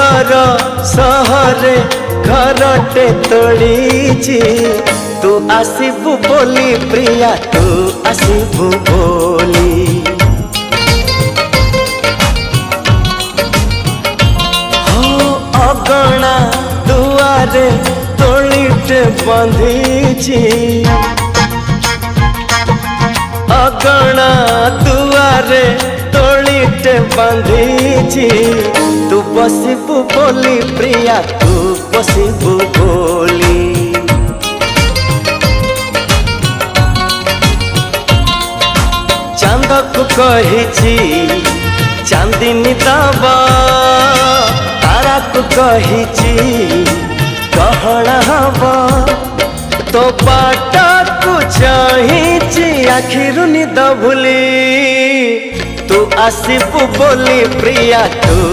दूरर सहरे घरटे तोड़ी तू आसबू बोली प्रिया तू आसबू बोली हो अगणा दुआरे तोड़ीटे बंधी अगणा दुआरे तोड़ीटे बंधी तू बसबू बोली प्रिया तू बसबू बोली चांद को कही चांदनी दबा तारा को कही गहना हवा तो बाटा को चाही आखिर निद भूली तू आसबू बोली प्रिया तू